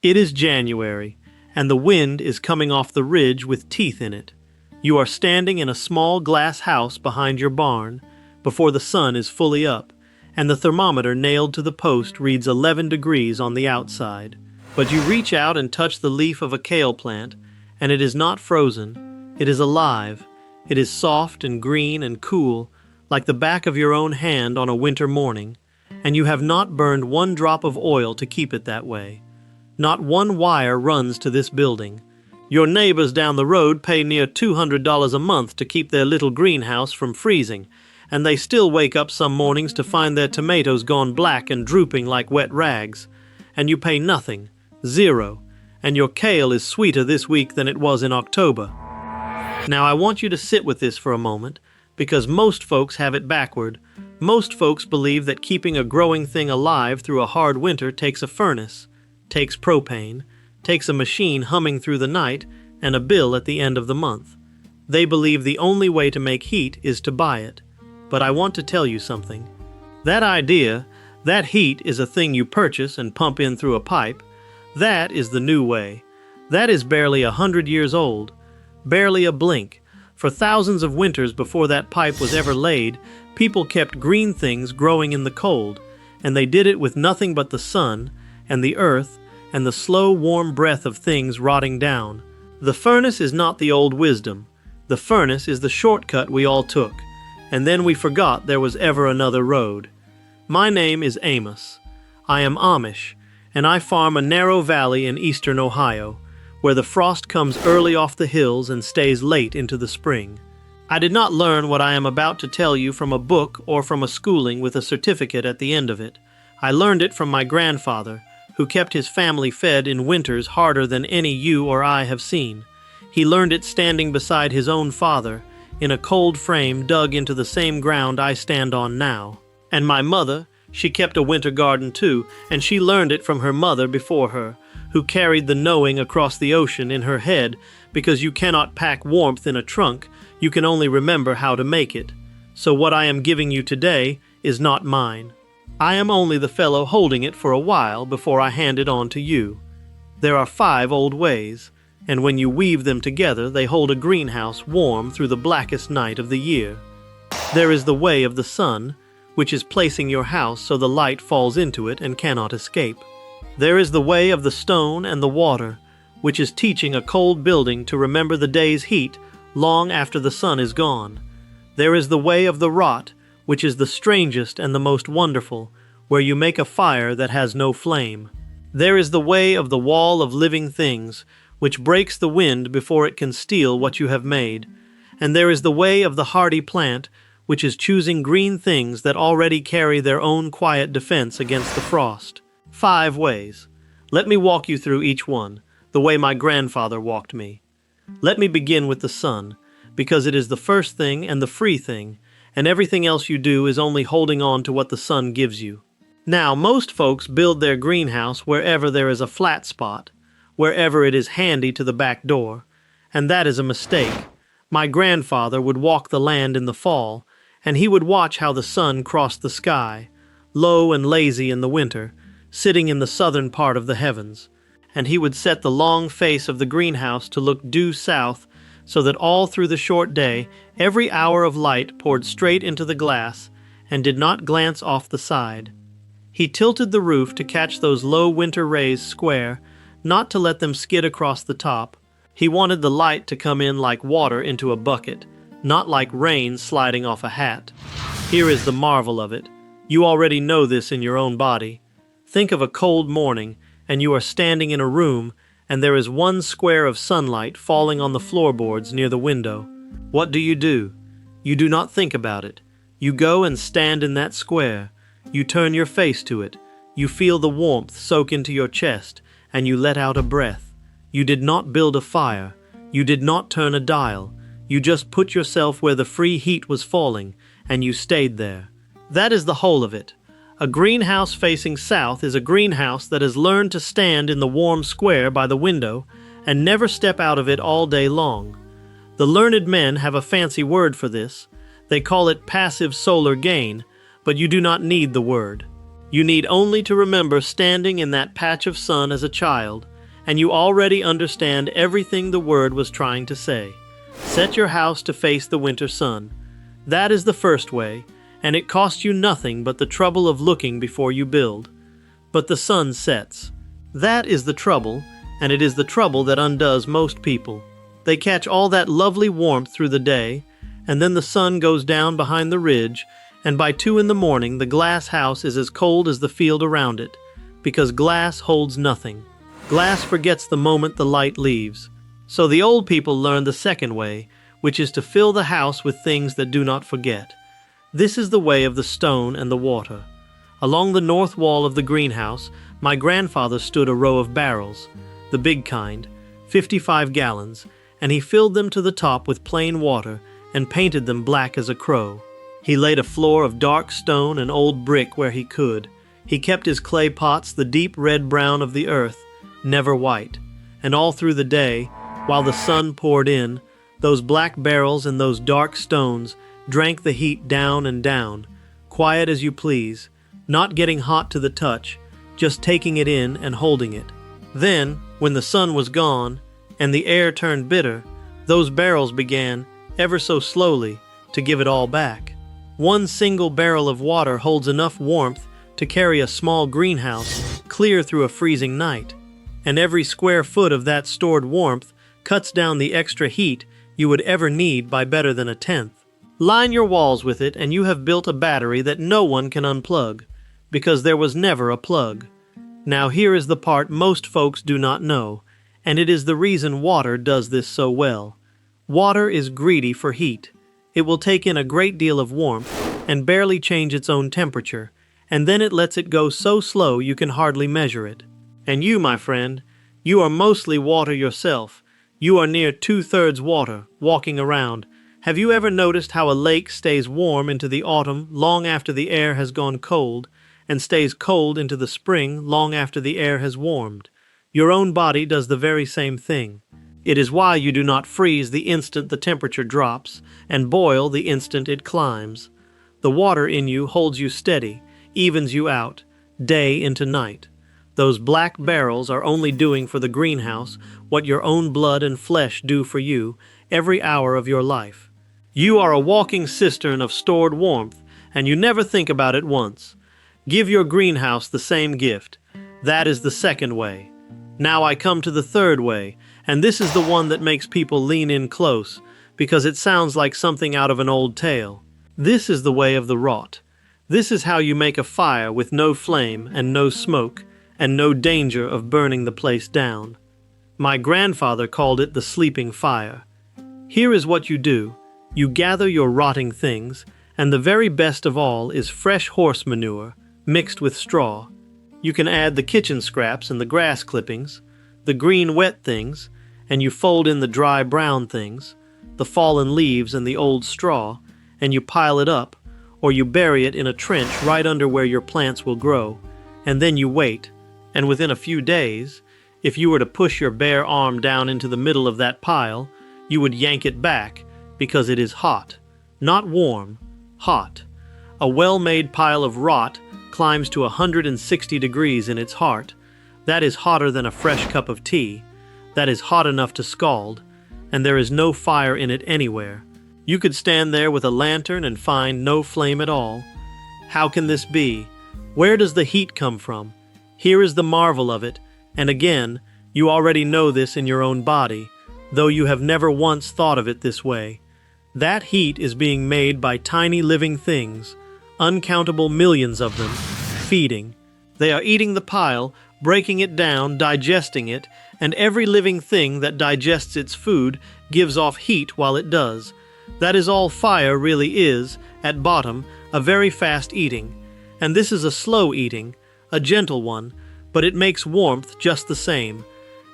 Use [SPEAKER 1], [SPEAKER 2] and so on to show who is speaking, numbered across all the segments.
[SPEAKER 1] It is January, and the wind is coming off the ridge with teeth in it. You are standing in a small glass house behind your barn, before the sun is fully up, and the thermometer nailed to the post reads 11 degrees on the outside. But you reach out and touch the leaf of a kale plant, and it is not frozen. It is alive. It is soft and green and cool, like the back of your own hand on a winter morning, and you have not burned one drop of oil to keep it that way. Not one wire runs to this building. Your neighbors down the road pay near $200 a month to keep their little greenhouse from freezing, and they still wake up some mornings to find their tomatoes gone black and drooping like wet rags. And you pay nothing, zero, and your kale is sweeter this week than it was in October. Now I want you to sit with this for a moment, because most folks have it backward. Most folks believe that keeping a growing thing alive through a hard winter takes a furnace, takes propane, takes a machine humming through the night, and a bill at the end of the month. They believe the only way to make heat is to buy it. But I want to tell you something. That idea, that heat is a thing you purchase and pump in through a pipe. That is the new way. That is barely 100 years old. Barely a blink. For thousands of winters before that pipe was ever laid, people kept green things growing in the cold, and they did it with nothing but the sun, and the earth, and the slow, warm breath of things rotting down. The furnace is not the old wisdom. The furnace is the shortcut we all took, and then we forgot there was ever another road. My name is Amos. I am Amish, and I farm a narrow valley in eastern Ohio, where the frost comes early off the hills and stays late into the spring. I did not learn what I am about to tell you from a book or from a schooling with a certificate at the end of it. I learned it from my grandfather, who kept his family fed in winters harder than any you or I have seen. He learned it standing beside his own father, in a cold frame dug into the same ground I stand on now. And my mother, she kept a winter garden too, and she learned it from her mother before her, who carried the knowing across the ocean in her head, because you cannot pack warmth in a trunk, you can only remember how to make it. So what I am giving you today is not mine. I am only the fellow holding it for a while before I hand it on to you. There are 5 old ways, and when you weave them together, they hold a greenhouse warm through the blackest night of the year. There is the way of the sun, which is placing your house so the light falls into it and cannot escape. There is the way of the stone and the water, which is teaching a cold building to remember the day's heat long after the sun is gone. There is the way of the rot, which is the strangest and the most wonderful, where you make a fire that has no flame. There is the way of the wall of living things, which breaks the wind before it can steal what you have made. And there is the way of the hardy plant, which is choosing green things that already carry their own quiet defense against the frost. 5 ways. Let me walk you through each one, the way my grandfather walked me. Let me begin with the sun, because it is the first thing and the free thing, and everything else you do is only holding on to what the sun gives you. Now, most folks build their greenhouse wherever there is a flat spot, wherever it is handy to the back door, and that is a mistake. My grandfather would walk the land in the fall, and he would watch how the sun crossed the sky, low and lazy in the winter, sitting in the southern part of the heavens, and he would set the long face of the greenhouse to look due south, so that all through the short day, every hour of light poured straight into the glass and did not glance off the side. He tilted the roof to catch those low winter rays square, not to let them skid across the top. He wanted the light to come in like water into a bucket, not like rain sliding off a hat. Here is the marvel of it. You already know this in your own body. Think of a cold morning, and you are standing in a room, and there is one square of sunlight falling on the floorboards near the window. What do? You do not think about it. You go and stand in that square. You turn your face to it. You feel the warmth soak into your chest, and you let out a breath. You did not build a fire. You did not turn a dial. You just put yourself where the free heat was falling, and you stayed there. That is the whole of it. A greenhouse facing south is a greenhouse that has learned to stand in the warm square by the window and never step out of it all day long. The learned men have a fancy word for this. They call it passive solar gain, but you do not need the word. You need only to remember standing in that patch of sun as a child and you already understand everything the word was trying to say. Set your house to face the winter sun. That is the first way, and it costs you nothing but the trouble of looking before you build. But the sun sets. That is the trouble, and it is the trouble that undoes most people. They catch all that lovely warmth through the day, and then the sun goes down behind the ridge, and by 2 in the morning the glass house is as cold as the field around it, because glass holds nothing. Glass forgets the moment the light leaves. So the old people learned the second way, which is to fill the house with things that do not forget. This is the way of the stone and the water. Along the north wall of the greenhouse, my grandfather stood a row of barrels, the big kind, 55 gallons, and he filled them to the top with plain water and painted them black as a crow. He laid a floor of dark stone and old brick where he could. He kept his clay pots the deep red-brown of the earth, never white. And all through the day, while the sun poured in, those black barrels and those dark stones drank the heat down and down, quiet as you please, not getting hot to the touch, just taking it in and holding it. Then, when the sun was gone, and the air turned bitter, those barrels began, ever so slowly, to give it all back. One single barrel of water holds enough warmth to carry a small greenhouse clear through a freezing night, and every square foot of that stored warmth cuts down the extra heat you would ever need by better than 1/10. Line your walls with it, and you have built a battery that no one can unplug, because there was never a plug. Now here is the part most folks do not know, and it is the reason water does this so well. Water is greedy for heat. It will take in a great deal of warmth and barely change its own temperature, and then it lets it go so slow you can hardly measure it. And you, my friend, you are mostly water yourself. You are near 2/3 water, walking around. Have you ever noticed how a lake stays warm into the autumn long after the air has gone cold, and stays cold into the spring long after the air has warmed? Your own body does the very same thing. It is why you do not freeze the instant the temperature drops, and boil the instant it climbs. The water in you holds you steady, evens you out, day into night. Those black barrels are only doing for the greenhouse what your own blood and flesh do for you every hour of your life. You are a walking cistern of stored warmth, and you never think about it once. Give your greenhouse the same gift. That is the second way. Now I come to the third way, and this is the one that makes people lean in close, because it sounds like something out of an old tale. This is the way of the wrought. This is how you make a fire with no flame and no smoke, and no danger of burning the place down. My grandfather called it the sleeping fire. Here is what you do. You gather your rotting things, and the very best of all is fresh horse manure, mixed with straw. You can add the kitchen scraps and the grass clippings, the green wet things, and you fold in the dry brown things, the fallen leaves and the old straw, and you pile it up, or you bury it in a trench right under where your plants will grow, and then you wait, and within a few days, if you were to push your bare arm down into the middle of that pile, you would yank it back, because it is hot. Not warm, hot. A well-made pile of rot climbs to 160 degrees in its heart. That is hotter than a fresh cup of tea. That is hot enough to scald, and there is no fire in it anywhere. You could stand there with a lantern and find no flame at all. How can this be? Where does the heat come from? Here is the marvel of it, and again, you already know this in your own body, though you have never once thought of it this way. That heat is being made by tiny living things, uncountable millions of them, feeding. They are eating the pile, breaking it down, digesting it, and every living thing that digests its food gives off heat while it does. That is all fire really is, at bottom, a very fast eating. And this is a slow eating, a gentle one, but it makes warmth just the same.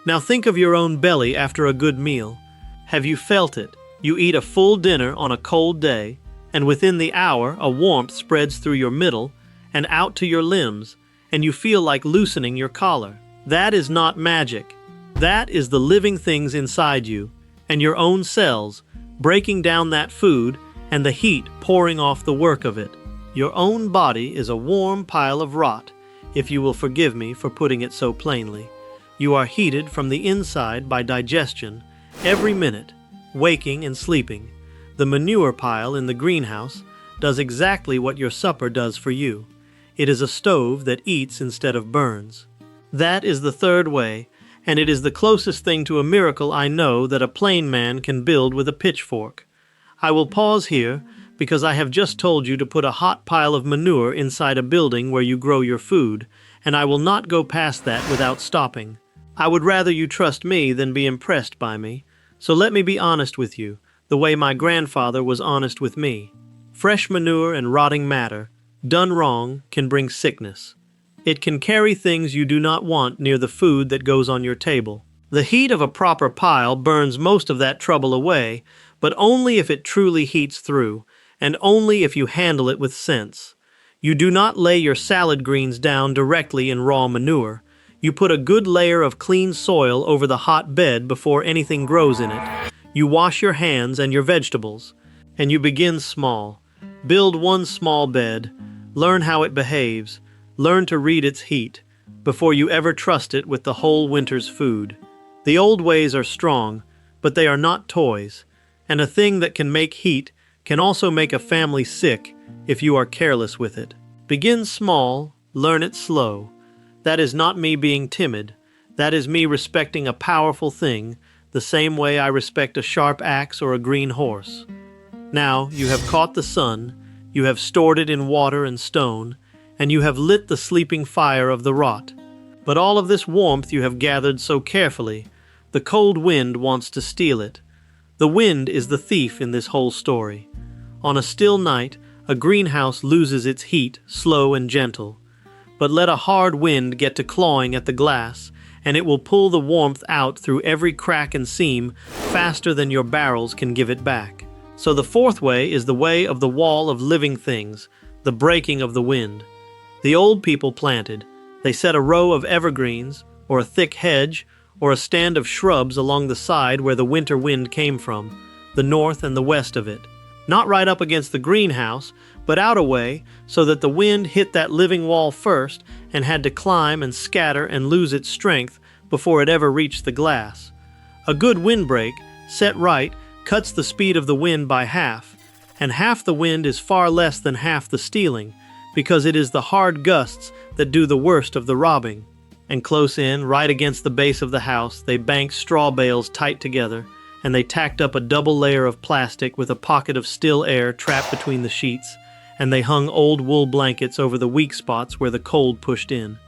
[SPEAKER 1] Now think of your own belly after a good meal. Have you felt it? You eat a full dinner on a cold day, and within the hour a warmth spreads through your middle and out to your limbs, and you feel like loosening your collar. That is not magic. That is the living things inside you, and your own cells, breaking down that food and the heat pouring off the work of it. Your own body is a warm pile of rot, if you will forgive me for putting it so plainly. You are heated from the inside by digestion every minute, waking and sleeping. The manure pile in the greenhouse does exactly what your supper does for you. It is a stove that eats instead of burns. That is the third way, and it is the closest thing to a miracle I know that a plain man can build with a pitchfork. I will pause here because I have just told you to put a hot pile of manure inside a building where you grow your food, and I will not go past that without stopping. I would rather you trust me than be impressed by me, so let me be honest with you, the way my grandfather was honest with me. Fresh manure and rotting matter, done wrong, can bring sickness. It can carry things you do not want near the food that goes on your table. The heat of a proper pile burns most of that trouble away, but only if it truly heats through, and only if you handle it with sense. You do not lay your salad greens down directly in raw manure. You put a good layer of clean soil over the hot bed before anything grows in it. You wash your hands and your vegetables, and you begin small. Build one small bed, learn how it behaves, learn to read its heat, before you ever trust it with the whole winter's food. The old ways are strong, but they are not toys, and a thing that can make heat can also make a family sick if you are careless with it. Begin small, learn it slow. That is not me being timid. That is me respecting a powerful thing, the same way I respect a sharp axe or a green horse. Now you have caught the sun, you have stored it in water and stone, and you have lit the sleeping fire of the rot. But all of this warmth you have gathered so carefully, the cold wind wants to steal it. The wind is the thief in this whole story. On a still night, a greenhouse loses its heat, slow and gentle. But let a hard wind get to clawing at the glass, and it will pull the warmth out through every crack and seam faster than your barrels can give it back. So the fourth way is the way of the wall of living things, the breaking of the wind. The old people planted. They set a row of evergreens, or a thick hedge, or a stand of shrubs along the side where the winter wind came from, the north and the west of it. Not right up against the greenhouse, but out a way so that the wind hit that living wall first and had to climb and scatter and lose its strength before it ever reached the glass. A good windbreak, set right, cuts the speed of the wind by half, and half the wind is far less than half the stealing, because it is the hard gusts that do the worst of the robbing. And close in, right against the base of the house, they banked straw bales tight together, and they tacked up a double layer of plastic with a pocket of still air trapped between the sheets, and they hung old wool blankets over the weak spots where the cold pushed in.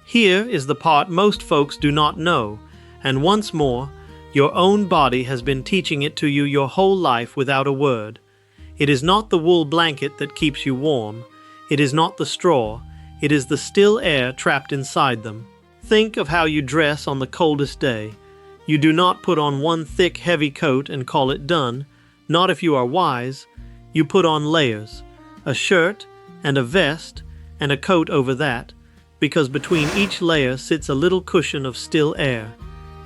[SPEAKER 1] Here is the part most folks do not know, and once more, your own body has been teaching it to you your whole life without a word. It is not the wool blanket that keeps you warm. It is not the straw. It is the still air trapped inside them. Think of how you dress on the coldest day. You do not put on one thick, heavy coat and call it done, not if you are wise. You put on layers, a shirt and a vest and a coat over that, because between each layer sits a little cushion of still air,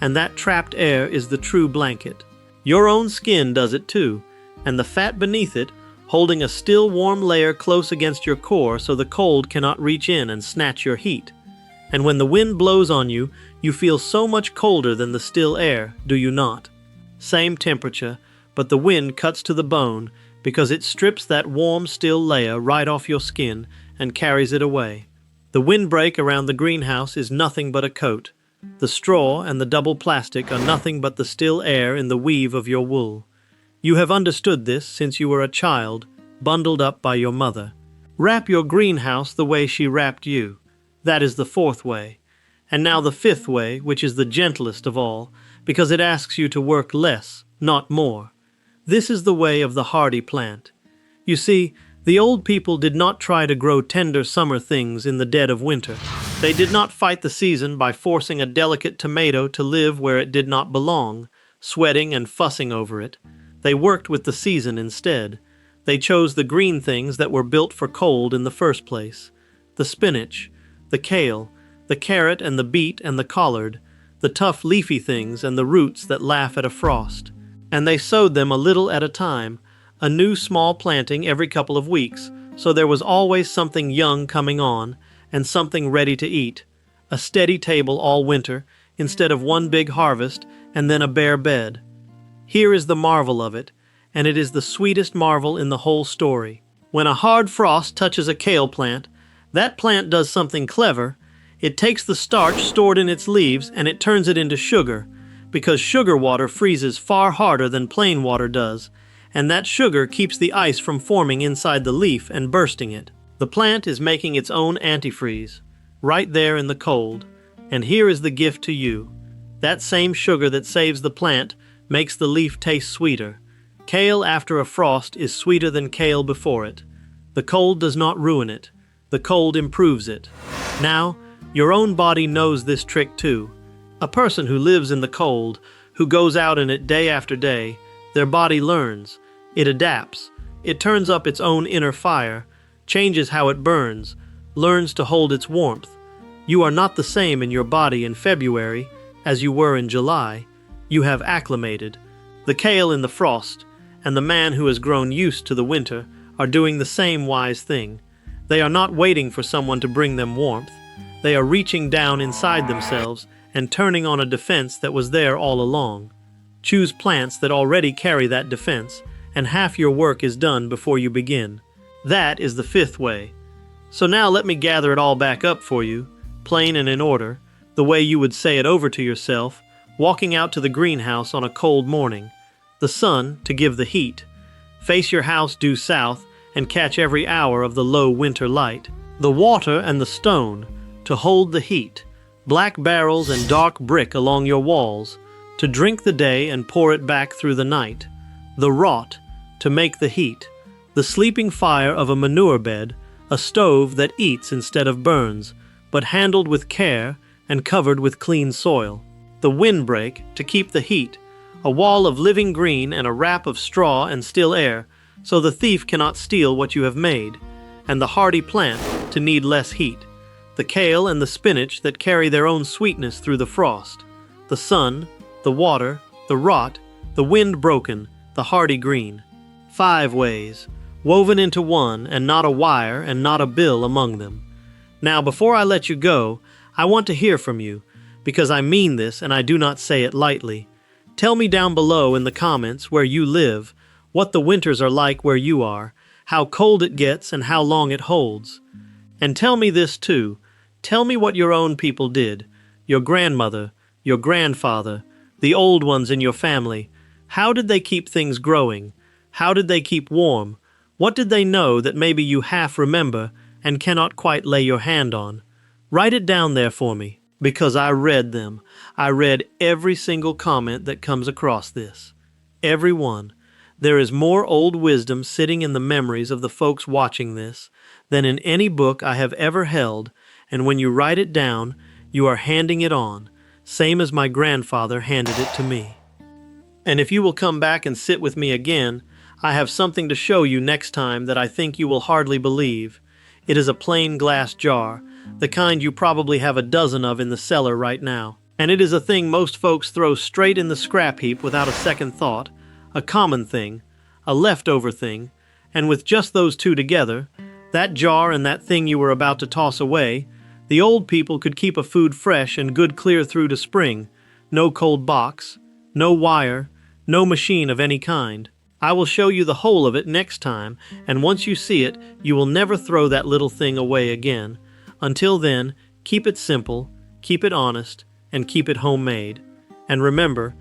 [SPEAKER 1] and that trapped air is the true blanket. Your own skin does it too, and the fat beneath it, holding a still warm layer close against your core so the cold cannot reach in and snatch your heat. And when the wind blows on you, you feel so much colder than the still air, do you not? Same temperature, but the wind cuts to the bone because it strips that warm, still layer right off your skin and carries it away. The windbreak around the greenhouse is nothing but a coat. The straw and the double plastic are nothing but the still air in the weave of your wool. You have understood this since you were a child, bundled up by your mother. Wrap your greenhouse the way she wrapped you. That is the fourth way. And now the fifth way, which is the gentlest of all, because it asks you to work less, not more. This is the way of the hardy plant. You see, the old people did not try to grow tender summer things in the dead of winter. They did not fight the season by forcing a delicate tomato to live where it did not belong, sweating and fussing over it. They worked with the season instead. They chose the green things that were built for cold in the first place. The spinach, the kale, the carrot and the beet and the collard, the tough leafy things and the roots that laugh at a frost. And they sowed them a little at a time, a new small planting every couple of weeks, so there was always something young coming on, and something ready to eat. A steady table all winter, instead of one big harvest and then a bare bed. Here is the marvel of it, and it is the sweetest marvel in the whole story. When a hard frost touches a kale plant, that plant does something clever. It takes the starch stored in its leaves and it turns it into sugar, because sugar water freezes far harder than plain water does, and that sugar keeps the ice from forming inside the leaf and bursting it. The plant is making its own antifreeze, right there in the cold, and here is the gift to you. That same sugar that saves the plant makes the leaf taste sweeter. Kale after a frost is sweeter than kale before it. The cold does not ruin it. The cold improves it. Now, your own body knows this trick too. A person who lives in the cold, who goes out in it day after day, their body learns. It adapts. It turns up its own inner fire, changes how it burns, learns to hold its warmth. You are not the same in your body in February as you were in July. You have acclimated. The kale in the frost and the man who has grown used to the winter are doing the same wise thing. They are not waiting for someone to bring them warmth. They are reaching down inside themselves and turning on a defense that was there all along. Choose plants that already carry that defense, and half your work is done before you begin. That is the fifth way. So now let me gather it all back up for you, plain and in order, the way you would say it over to yourself, walking out to the greenhouse on a cold morning. The sun, to give the heat. Face your house due south and catch every hour of the low winter light. The water and the stone, to hold the heat. Black barrels and dark brick along your walls, to drink the day and pour it back through the night. The wrought, to make the heat. The sleeping fire of a manure bed, a stove that eats instead of burns, but handled with care and covered with clean soil. The windbreak, to keep the heat, a wall of living green and a wrap of straw and still air, so the thief cannot steal what you have made, and the hardy plant, to need less heat. The kale and the spinach that carry their own sweetness through the frost. The sun, the water, the rot, the wind broken, the hardy green. 5 ways, woven into one, and not a wire and not a bill among them. Now, before I let you go, I want to hear from you, because I mean this and I do not say it lightly. Tell me down below in the comments where you live, what the winters are like where you are, how cold it gets and how long it holds. And tell me this too. Tell me what your own people did, your grandmother, your grandfather, the old ones in your family. How did they keep things growing? How did they keep warm? What did they know that maybe you half remember and cannot quite lay your hand on? Write it down there for me, because I read them. I read every single comment that comes across this. Every one. There is more old wisdom sitting in the memories of the folks watching this than in any book I have ever held, and when you write it down, you are handing it on, same as my grandfather handed it to me. And if you will come back and sit with me again, I have something to show you next time that I think you will hardly believe. It is a plain glass jar, the kind you probably have a dozen of in the cellar right now. And it is a thing most folks throw straight in the scrap heap without a second thought, a common thing, a leftover thing, and with just those two together, that jar and that thing you were about to toss away, the old people could keep a food fresh and good clear through to spring. No cold box, no wire, no machine of any kind. I will show you the whole of it next time, and once you see it, you will never throw that little thing away again. Until then, keep it simple, keep it honest, and keep it homemade. And remember,